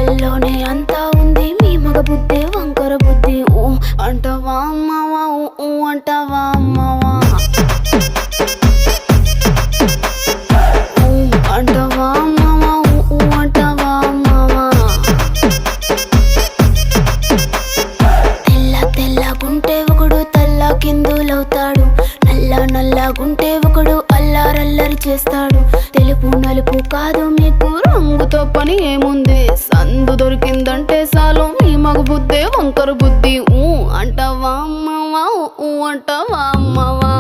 కళ్ళల్లోనే అంతా ఉంది మీ మగ బుద్ధి వంకర బుద్ధి ఊ అంటావా అమ్మవా ఊ అంటావా అమ్మవా ఊ అంటావా అమ్మవా ఊ అంటావా అమ్మవా తెల్ల తెల్లగుంటే ఒకడు తల్ల కిందులవుతాడు నల్లగుంటే ఒకడు అల్లారల్లరి చేస్తాడు తెలుపు నలుపు కాదు మీకు రంగుతో పని ఏముంది సందు దొరికిందంటే చాలు మీ మగ బుద్ధే వంకర బుద్ధి ఊ అంటావా అమ్మవా ఊ అంటావా అమ్మవా